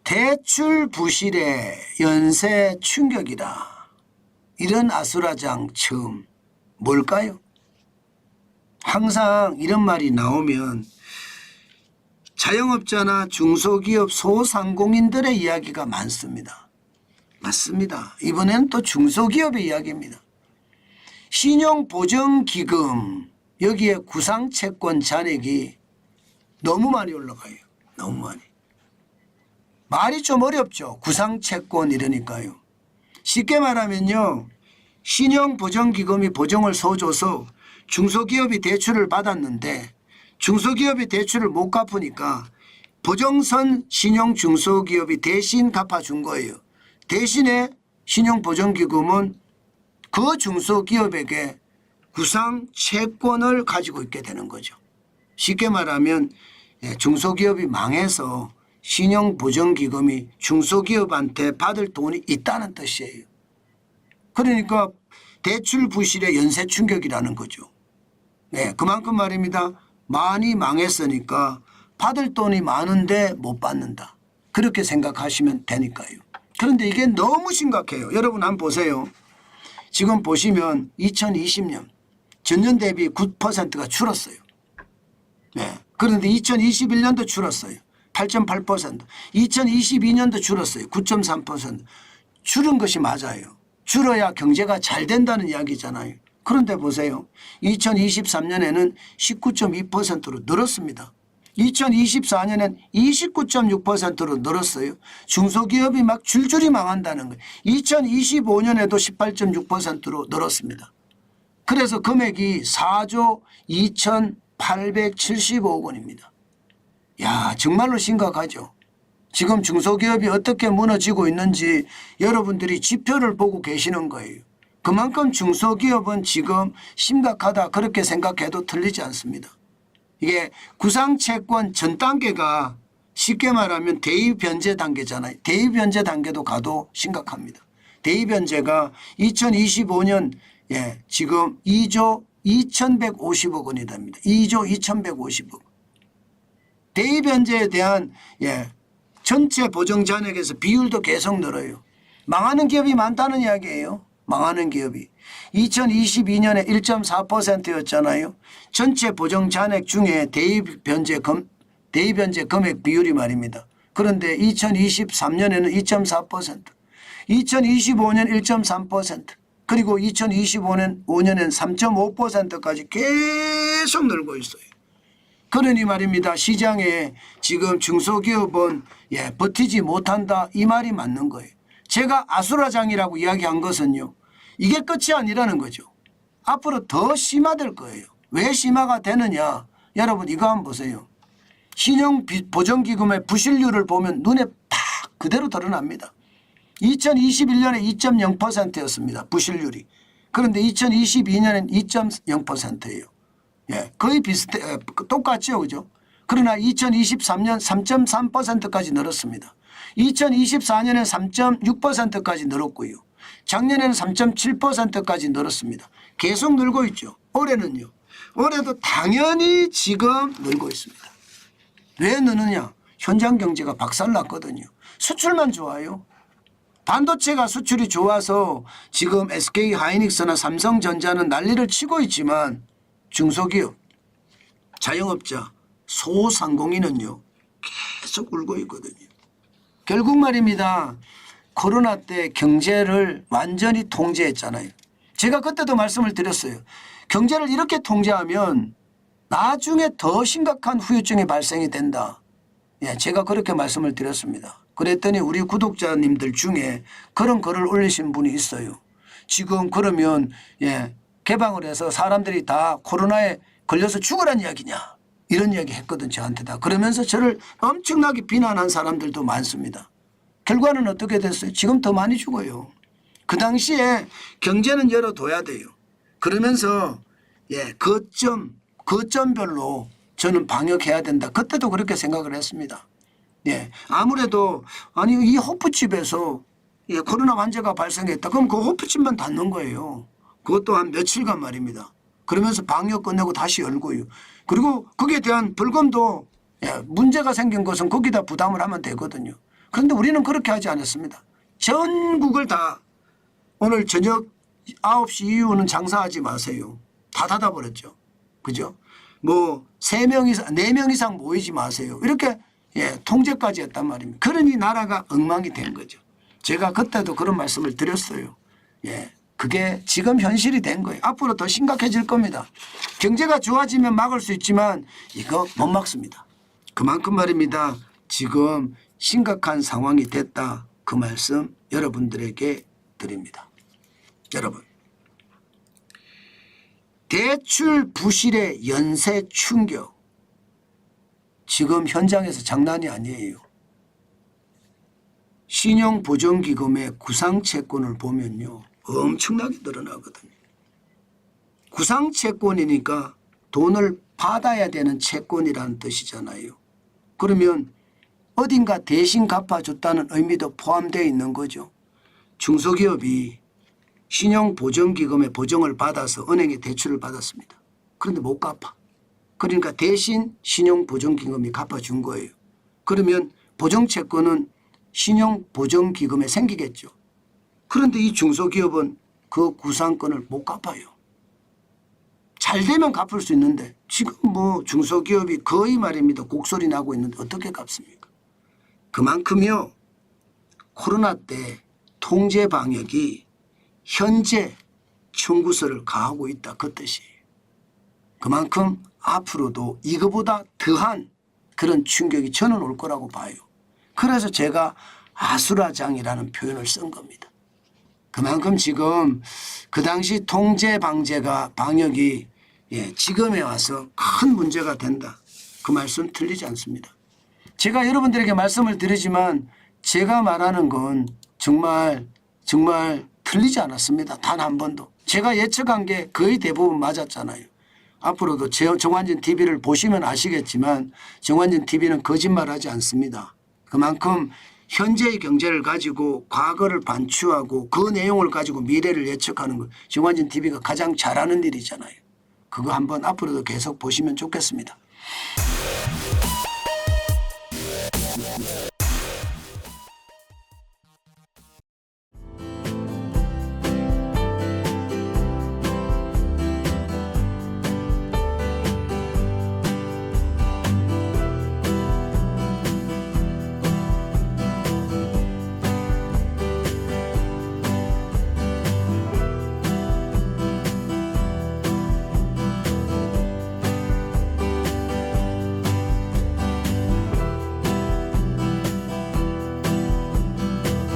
대출 부실의 연쇄 충격이다. 이런 아수라장 처음 뭘까요? 항상 이런 말이 나오면 자영업자나 중소기업 소상공인들의 이야기가 많습니다. 맞습니다. 이번에는 또 중소기업의 이야기입니다. 신용보증기금 여기에 구상채권 잔액이 너무 많이 올라가요. 너무 많이. 말이 좀 어렵죠. 구상채권 이러니까요. 쉽게 말하면요. 신용보증기금이 보증을 서줘서 중소기업이 대출을 받았는데 중소기업이 대출을 못 갚으니까 보증선 신용중소기업이 대신 갚아준 거예요. 대신에 신용보증기금은 그 중소기업에게 구상채권을 가지고 있게 되는 거죠. 쉽게 말하면 중소기업이 망해서 신용보증기금이 중소기업한테 받을 돈이 있다는 뜻이에요. 그러니까 대출 부실의 연쇄 충격이라는 거죠. 네, 그만큼 말입니다. 많이 망했으니까 받을 돈이 많은데 못 받는다. 그렇게 생각하시면 되니까요. 그런데 이게 너무 심각해요. 여러분 한번 보세요. 지금 보시면 2020년 전년 대비 9%가 줄었어요. 네. 그런데 2021년도 줄었어요. 8.8%. 2022년도 줄었어요. 9.3%. 줄은 것이 맞아요. 줄어야 경제가 잘 된다는 이야기잖아요. 그런데 보세요. 2023년에는 19.2%로 늘었습니다. 2024년엔 29.6%로 늘었어요. 중소기업이 막 줄줄이 망한다는 거예요. 2025년에도 18.6%로 늘었습니다. 그래서 금액이 4조 2,875억 원입니다. 야, 정말로 심각하죠. 지금 중소기업이 어떻게 무너지고 있는지 여러분들이 지표를 보고 계시는 거예요. 그만큼 중소기업은 지금 심각하다 그렇게 생각해도 틀리지 않습니다. 이게 구상채권 전 단계가 쉽게 말하면 대입변제 단계잖아요. 대입변제 단계도 가도 심각합니다. 대입변제가 2025년 지금 2조 2,150억 원이 됩니다. 2조 2,150억. 대입변제에 대한 전체 보증 잔액에서 비율도 계속 늘어요. 망하는 기업이 많다는 이야기예요. 망하는 기업이. 2022년에 1.4%였잖아요. 전체 보증 잔액 중에 대입변제 금액 비율이 말입니다. 그런데 2023년에는 2.4%, 2025년 1.3%, 그리고 2025년에는 3.5%까지 계속 늘고 있어요. 그러니 말입니다. 시장에 지금 중소기업은 버티지 못한다 이 말이 맞는 거예요. 제가 아수라장이라고 이야기한 것은요. 이게 끝이 아니라는 거죠. 앞으로 더 심화될 거예요. 왜 심화가 되느냐. 여러분 이거 한번 보세요. 신용보증기금의 부실률을 보면 눈에 팍 그대로 드러납니다. 2021년에 2.0%였습니다. 부실률이. 그런데 2022년엔 2.0%예요. 거의 똑같죠. 그죠? 그러나 2023년 3.3%까지 늘었습니다. 2024년에 3.6%까지 늘었고요. 작년에는 3.7%까지 늘었습니다. 계속 늘고 있죠. 올해는요. 올해도 당연히 지금 늘고 있습니다. 왜 느느냐? 현장 경제가 박살났거든요. 수출만 좋아요. 반도체가 수출이 좋아서 지금 SK하이닉스나 삼성전자는 난리를 치고 있지만 중소기업, 자영업자, 소상공인은요. 계속 울고 있거든요. 결국 말입니다. 코로나 때 경제를 완전히 통제했잖아요. 제가 그때도 말씀을 드렸어요. 경제를 이렇게 통제하면 나중에 더 심각한 후유증이 발생이 된다. 제가 그렇게 말씀을 드렸습니다. 그랬더니 우리 구독자님들 중에 그런 글을 올리신 분이 있어요. 지금 그러면 개방을 해서 사람들이 다 코로나에 걸려서 죽으란 이야기냐. 이런 이야기 했거든 저한테 다. 그러면서 저를 엄청나게 비난한 사람들도 많습니다. 결과는 어떻게 됐어요? 지금 더 많이 죽어요. 그 당시에 경제는 열어둬야 돼요. 그러면서 거점별로 저는 방역해야 된다. 그때도 그렇게 생각을 했습니다. 아무래도 아니 이 호프집에서 코로나 환자가 발생했다. 그럼 그 호프집만 닫는 거예요. 그것도 한 며칠간 말입니다. 그러면서 방역 끝내고 다시 열고요. 그리고 거기에 대한 벌금도 문제가 생긴 것은 거기다 부담을 하면 되거든요. 그런데 우리는 그렇게 하지 않았습니다. 전국을 다 오늘 저녁 9시 이후는 장사하지 마세요. 다 닫아버렸죠. 그죠? 뭐 3명 이상, 4명 이상 모이지 마세요. 이렇게 통제까지 했단 말입니다. 그러니 나라가 엉망이 된 거죠. 제가 그때도 그런 말씀을 드렸어요. 그게 지금 현실이 된 거예요. 앞으로 더 심각해질 겁니다. 경제가 좋아지면 막을 수 있지만 이거 못 막습니다. 그만큼 말입니다. 지금 심각한 상황이 됐다. 그 말씀 여러분들에게 드립니다. 여러분, 대출 부실의 연쇄 충격. 지금 현장에서 장난이 아니에요. 신용보증기금의 구상채권을 보면요. 엄청나게 늘어나거든요. 구상채권이니까 돈을 받아야 되는 채권이라는 뜻이잖아요. 그러면 어딘가 대신 갚아줬다는 의미도 포함되어 있는 거죠. 중소기업이 신용보증기금의 보증을 받아서 은행에 대출을 받았습니다. 그런데 못 갚아. 그러니까 대신 신용보증기금이 갚아준 거예요. 그러면 보증채권은 신용보증기금에 생기겠죠. 그런데 이 중소기업은 그 구상권을 못 갚아요. 잘 되면 갚을 수 있는데 지금 뭐 중소기업이 거의 말입니다. 곡소리 나고 있는데 어떻게 갚습니까? 그만큼요. 코로나 때 통제 방역이 현재 청구서를 가하고 있다. 그 뜻이에요. 그만큼 앞으로도 이거보다 더한 그런 충격이 저는 올 거라고 봐요. 그래서 제가 아수라장이라는 표현을 쓴 겁니다. 그만큼 지금 그 당시 통제 방역이 지금에 와서 큰 문제가 된다. 그 말씀 틀리지 않습니다. 제가 여러분들에게 말씀을 드리지만 제가 말하는 건 정말 틀리지 않았습니다. 단 한 번도. 제가 예측한 게 거의 대부분 맞았잖아요. 앞으로도 정관진 TV를 보시면 아시겠지만 정관진 TV는 거짓말하지 않습니다. 그만큼 현재의 경제를 가지고 과거를 반추하고 그 내용을 가지고 미래를 예측하는 것. 정관진 TV가 가장 잘하는 일이잖아요. 그거 한번 앞으로도 계속 보시면 좋겠습니다.